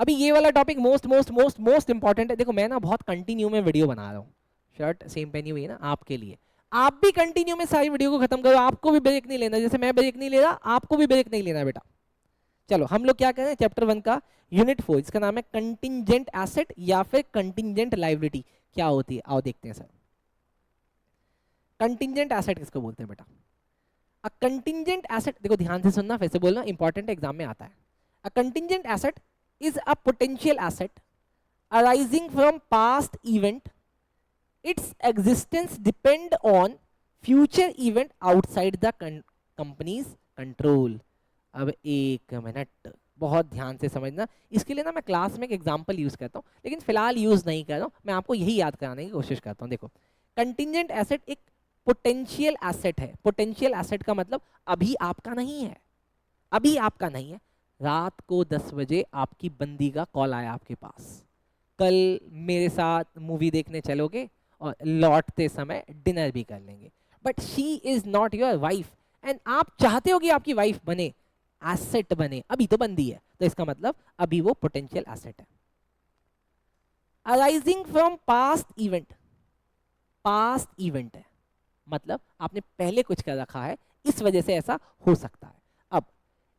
अभी ये वाला topic most most most most important है। देखो मैं ना बहुत कंटिन्यू में वीडियो बना रहा हूँ, शर्ट सेम पहनी हुई है ना आपके लिए, आप भी कंटिन्यू में सारी वीडियो को खत्म करो, आपको भी ब्रेक नहीं लेना, जैसे मैं ब्रेक नहीं ले रहा आपको भी ब्रेक नहीं लेना बेटा। चलो हम लोग क्या करें, चैप्टर 1 का यूनिट 4, इसका नाम है कंटिंजेंट एसेट या फिर कंटिंजेंट लायबिलिटी क्या होती है, आओ देखते हैं सर। कंटिंजेंट एसेट किसको बोलते हैं बेटा? अ कंटिंजेंट एसेट, देखो ध्यान से सुनना, फिर से बोलना, इंपॉर्टेंट एग्जाम में आता है। A contingent asset is a potential asset arising from past event, its existence depend on future event outside the company's control। अब एक मिनट बहुत ध्यान से समझना, इसके लिए ना मैं क्लास में एक एग्जांपल यूज करता हूँ, लेकिन फिलहाल यूज नहीं कर रहा हूँ, मैं आपको यही याद कराने की कोशिश करता हूँ। देखो कंटिंजेंट एसेट एक पोटेंशियल एसेट है। पोटेंशियल एसेट का मतलब अभी आपका नहीं है, अभी आपका नहीं है। रात को 10 बजे आपकी बंदी का कॉल आया आपके पास, कल मेरे साथ मूवी देखने चलोगे और लौटते समय डिनर भी कर लेंगे, but she is not your wife and आप चाहते हो कि आपकी वाइफ बने, एसेट बने, अभी तो बंदी है, तो इसका मतलब अभी वो पोटेंशियल एसेट है। Arising from past event, past event है मतलब आपने पहले कुछ कर रखा है, इस वजह से ऐसा हो सकता है। अब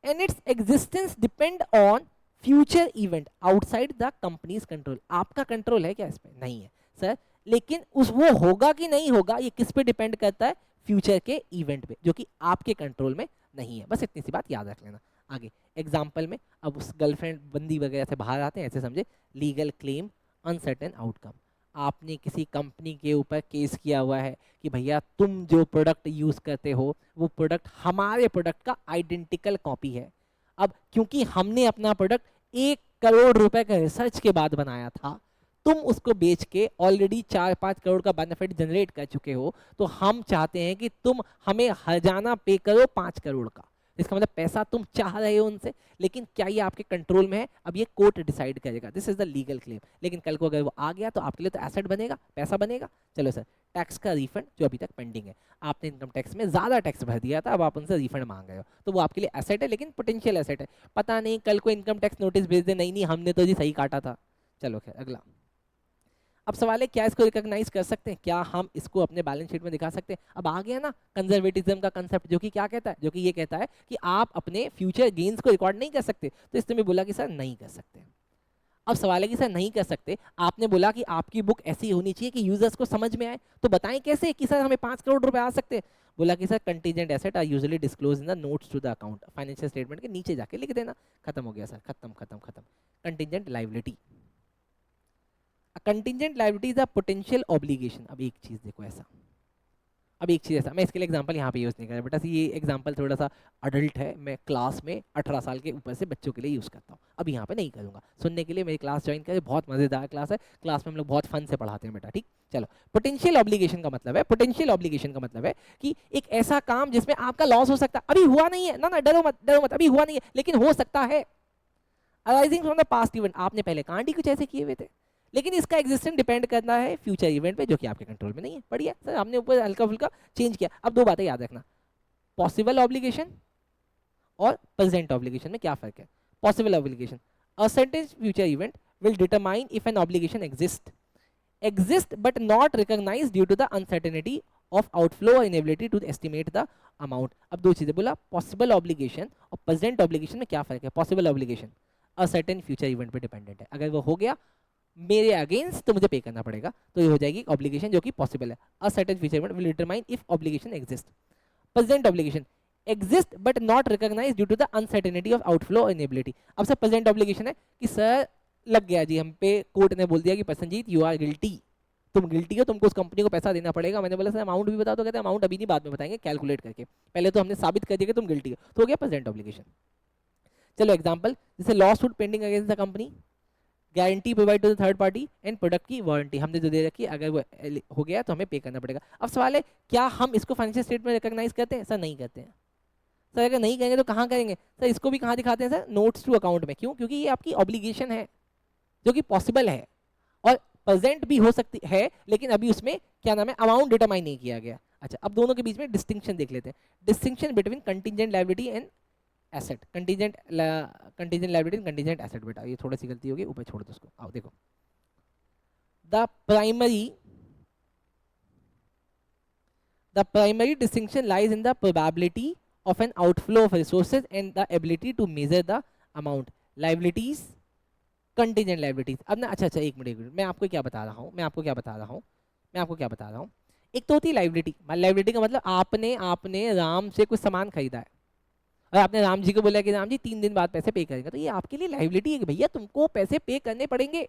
and its existence depend on future event outside the companies control. आपका कंट्रोल है क्या इस पे? नहीं है सर, लेकिन उस वो होगा कि नहीं होगा ये किस पे डिपेंड करता है? फ्यूचर के इवेंट पे, जो कि आपके कंट्रोल में नहीं है। बस इतनी सी बात याद रख लेना। आगे एग्जाम्पल में, अब उस गर्लफ्रेंड बंदी वगैरह से बाहर आते हैं, ऐसे समझे, लीगल क्लेम, अनसर्टेन आउटकम। आपने किसी कंपनी के ऊपर केस किया हुआ है कि भैया तुम जो प्रोडक्ट यूज करते हो वो प्रोडक्ट हमारे प्रोडक्ट का आइडेंटिकल कॉपी है। अब क्योंकि हमने अपना प्रोडक्ट 1 करोड़ रुपए का रिसर्च के बाद बनाया था, तुम उसको बेच के ऑलरेडी 4-5 करोड़ का बेनिफिट जनरेट कर चुके हो, तो हम चाहते हैं कि तुम हमें हर्जाना पे करो 5 करोड़ का। इसका मतलब पैसा तुम चाह रहे हो उनसे, लेकिन क्या ये आपके कंट्रोल में है? अब ये कोर्ट डिसाइड करेगा, this is the legal claim. लेकिन कल को अगर वो आ गया तो आपके लिए तो एसेट बनेगा, पैसा बनेगा। चलो सर, टैक्स का रिफंड जो अभी तक पेंडिंग है, आपने इनकम टैक्स में ज्यादा टैक्स भर दिया था, अब आप उनसे रिफंड मांग रहे हो, तो वो आपके लिए एसेट है, लेकिन पोटेंशियल एसेट है। पता नहीं कल को इनकम टैक्स नोटिस भेज दे, नहीं नहीं हमने तो जी सही काटा था। चलो खैर अगला। अब सवाल है क्या इसको रिकॉग्नाइज कर सकते हैं, क्या हम इसको अपने बैलेंस शीट में दिखा सकते हैं? अब आ गया ना कंजर्वेटिज्म का कंसेप्ट, जो कि क्या कहता है, जो कि ये कहता है कि आप अपने फ्यूचर गेन्स को रिकॉर्ड नहीं कर सकते। तो इसने भी बोला कि सर नहीं कर सकते। अब सवाल है कि सर नहीं कर सकते, आपने बोला कि आपकी बुक ऐसी होनी चाहिए कि यूजर्स को समझ में आए, तो बताएं कैसे कि सर हमें 5 करोड़ रुपए आ सकते हैं? बोला कि sir contingent asset are usually disclose in the notes to the account, financial statement के नीचे जाके लिख देना। खत्म हो गया सर, खत्म खत्म खत्म। Contingent liability, contingent liability is a potential obligation. अब एक चीज देखो ऐसा, अब एक चीज़ ऐसा, मैं इसके लिए एग्जांपल यहाँ पे यूज़ नहीं कर रहा बेटा, ये एग्जांपल थोड़ा सा अडल्ट है, मैं क्लास में 18 साल के ऊपर से बच्चों के लिए यूज़ करता हूँ, अब यहाँ पे नहीं करूँगा। सुनने के लिए मेरी क्लास ज्वाइन करें, बहुत मज़ेदार क्लास है, क्लास में हम लोग बहुत फन से पढ़ाते हैं बेटा, ठीक। चलो, पोटेंशियल ऑब्लिगेशन का मतलब है, पोटेंशियल ऑब्लिगेशन का मतलब है कि एक ऐसा काम जिसमें आपका लॉस हो सकता है, अभी हुआ नहीं है, ना ना डरो मत, डरो मत, अभी हुआ नहीं है लेकिन हो सकता है। Arising from the past event, आपने पहले कांड ही कुछ ऐसे किए हुए थे, लेकिन इसका एग्जिस्टेंस डिपेंड करना है फ्यूचर इवेंट पे, जो कि आपके कंट्रोल में नहीं है। बढ़िया सर, हमने ऊपर हल्का फुल्का चेंज किया। अब 2 बातें याद रखना, पॉसिबल ऑब्लिगेशन और प्रेजेंट ऑब्लिगेशन में क्या फर्क है? Possible obligation, a certain future event will determine if an obligation exist but not recognized due to the uncertainty of outflow और inability to estimate the amount. अब 2 चीजें बोला, पॉसिबल ऑब्लिगेशन और प्रेजेंट ऑब्लिगेशन में क्या फर्क है? Possible obligation a certain future event पे डिपेंडेंट है, अगर वो हो गया मेरे अगेंस्ट तो मुझे पे करना पड़ेगा, तो ये हो जाएगी ऑब्लिगेशन जो कि पॉसिबल है। A certain future event will determine if obligation exist. Present obligation exist but not recognized due to the uncertainty of outflow और इनेबिलिटी। अब सर प्रेजेंट ऑब्लिगेशन है कि सर लग गया जी हम पे, कोर्ट ने बोल दिया कि प्रसन्नजीत यू आर गिल्टी, तुम गिल्टी हो, तुमको उस कंपनी को पैसा देना पड़ेगा। मैंने बोला सर अमाउंट भी बता, तो कहते हैं अमाउंट अभी नहीं, बाद में बताएंगे कैलकुलेट करके, पहले तो हमने साबित कर दिया कि तुम गिल्टी हो, तो हो गया प्रेजेंट ऑब्लिगेशन। चलो एग्जांपल, जैसे law suit pending against the company, guarantee provide to the third party and product की वारंटी हमने जो दे रखी है, अगर वो हो गया तो हमें पे करना पड़ेगा। अब सवाल है क्या हम इसको फाइनेंशियल स्टेटमेंट में रिकॉग्नाइज करते हैं? सर नहीं करते हैं। सर अगर नहीं करेंगे तो कहाँ करेंगे? सर इसको भी कहाँ दिखाते हैं सर? नोट्स टू अकाउंट में। क्यों? क्योंकि ये आपकी ऑब्लिगेशन है जो कि पॉसिबल है और प्रेजेंट भी हो सकती है, लेकिन अभी उसमें क्या नाम है, अमाउंट डिटरमाइन नहीं किया गया। अच्छा, अब दोनों के बीच में डिस्टिंक्शन देख लेते हैं, distinction between contingent liability and asset, contingent liability, contingent asset. बेटा ये थोड़ी सी गलती होगी, ऊपर छोड़ दो उसको। आओ देखो, the primary distinction lies in the probability of an outflow of resources and the ability to measure the amount. Liabilities, contingent liabilities। अब ना, अच्छा एक मिनट, मैं आपको क्या बता रहा हूँ, एक तो होती है लाइबिलिटी। लाइबिलिटी का मतलब आपने राम से कुछ सामान खरीदा है और आपने राम जी को बोला कि राम जी 3 दिन बाद पैसे पे करेंगे, तो ये आपके लिए लाइबिलिटी है कि भैया तुमको पैसे पे करने पड़ेंगे।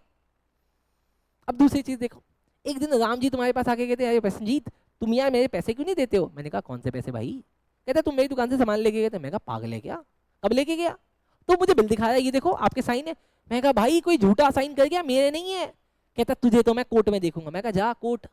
अब दूसरी चीज देखो, एक दिन राम जी तुम्हारे पास आके कहते हैं, अरे संजीत तुम यार मेरे पैसे क्यों नहीं देते हो? मैंने कहा कौन से पैसे भाई? कहता तुम मेरी दुकान से सामान लेके गए थे। मैं कहा पागल है क्या, कब लेके गया? तो मुझे बिल दिखा रहा है, ये देखो आपके साइन है। मैं कहा भाई कोई झूठा साइन कर गया, मेरे नहीं है। कहता तुझे तो मैं कोर्ट में देखूंगा। मैं कहा जा कोर्ट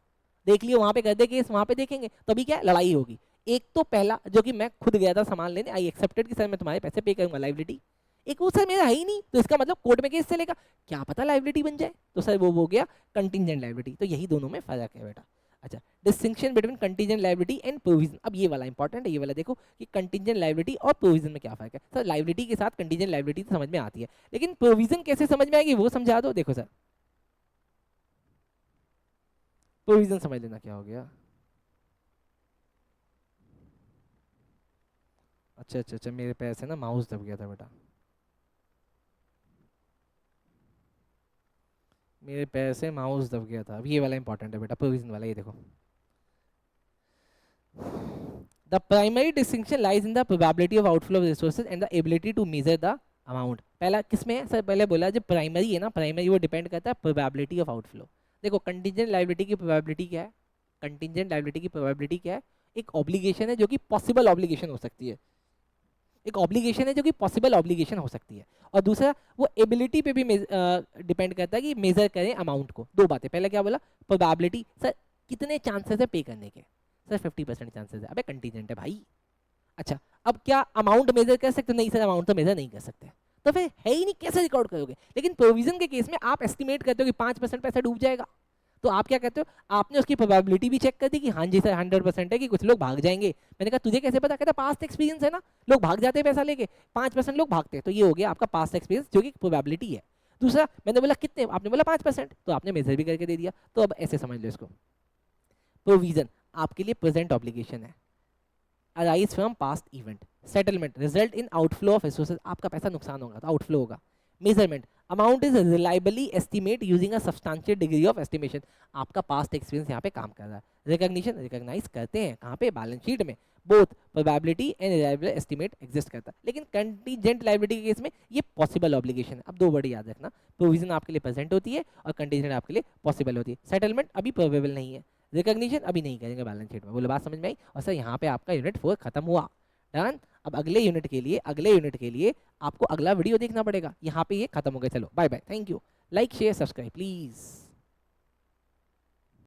देख लियो, वहां पे कर दे केस, वहां पे देखेंगे, तभी क्या लड़ाई होगी। एक तो पहला जो कि मैं खुद गया था सामान लेने, आई एक्सेप्टेड कि सर मैं तुम्हारे पैसे पे करूंगा, लाइबिलिटी। एक वो सर मेरा है ही नहीं, तो इसका मतलब कोर्ट में केस चलेगा, क्या पता लाइबिलिटी बन जाए, तो सर वो हो गया कंटिंजेंट लाइबिलिटी। तो यही दोनों में फर्क है बेटा। अच्छा, distinction between contingent liability and provision. अब ये वाला इंपॉर्टेंट है, ये वाला देखो कि कंटीजेंट लायबिलिटी और प्रोविजन में क्या फर्क है। सर लायबिलिटी के साथ कंटीजेंट लायबिलिटी तो समझ में आती है, लेकिन प्रोविजन कैसे समझ में आएगी वो समझा दो। देखो सर, प्रोविजन समझ लेना क्या हो गया। अच्छा, मेरे पैर से ना माउस दब गया था बेटा, मेरे पैर से माउस दब गया था। अब ये वाला इंपॉर्टेंट है बेटा, प्रोविजन वाला। ये देखो, the primary distinction lies in the probability of outflow of resources and the ability to measure the amount। पहला किसमें है सर? पहले बोला जो प्राइमरी है ना, प्राइमरी वो डिपेंड करता है प्रोबेबिलिटी ऑफ आउटफ्लो। देखो कंटीजेंट लायबिलिटी की प्रोबेबिलिटी क्या है? कंटीजेंट लायबिलिटी की प्रोबेबिलिटी क्या है? एक ऑब्लिगेशन है जो कि पॉसिबल ऑब्लिगेशन हो सकती है, एक ऑब्लिगेशन है जो कि पॉसिबल ऑब्लिगेशन हो सकती है। और दूसरा वो एबिलिटी पे भी डिपेंड करता है कि मेजर करें अमाउंट को। दो बातें, पहले क्या बोला? प्रोबेबिलिटी, सर कितने चांसेस है पे करने के? सर 50% चांसेस है। अबे कंटीजेंट है भाई। अच्छा, अब क्या अमाउंट मेजर कर सकते? नहीं सर, अमाउंट तो मेजर नहीं कर सकते, तो फिर है ही नहीं, कैसे रिकॉर्ड करोगे? लेकिन प्रोविजन के केस में आप एस्टिमेट करते हो कि 5% पैसा डूब जाएगा, तो आप क्या कहते हो? आपने उसकी प्रोबेबिलिटी भी चेक कर दी कि हाँ जी सर 100% है कि कुछ लोग भाग जाएंगे। मैंने कहा तुझे कैसे पता? कहता पास्ट एक्सपीरियंस है ना, लोग भाग जाते हैं पैसा लेके, 5% लोग भागते हैं। तो ये हो गया आपका पास्ट एक्सपीरियंस जो कि प्रोबेबिलिटी है। दूसरा, मैंने बोला कितने, आपने बोला 5%, तो आपने मेजर भी करके दे दिया। तो अब ऐसे समझ लो इसको, प्रोविजन आपके लिए प्रेजेंट ऑब्लिगेशन है, arise from past event. Settlement result in outflow of resources, आपका पैसा नुकसान होगा तो आउटफ्लो होगा। Measurement, amount is reliably estimate using a substantial degree of estimation, आपका पास्ट एक्सपीरियंस यहाँ पे काम कर रहा है। रिकॉग्निशन, रिकॉग्नाइज करते हैं कहाँ पे? बैलेंस शीट में। Both probability and reliable estimate exist करता है। लेकिन कंटीजेंट लायबिलिटी के केस में ये पॉसिबल ऑब्लिगेशन है। अब दो वर्ड याद रखना, प्रोविजन आपके लिए प्रेजेंट होती है और कंटीजेंट आपके लिए पॉसिबल होती है। सेटलमेंट अभी प्रोबेबल नहीं है, रिकॉग्निशन अभी नहीं करेंगे बैलेंस शीट में। बोलो बात समझ में आई? और सर यहाँ पे आपका यूनिट 4 खत्म हुआ, डन। अब अगले यूनिट के लिए आपको अगला वीडियो देखना पड़ेगा। यहाँ पे ये खत्म हो गया। चलो bye bye, thank you. Like share subscribe please.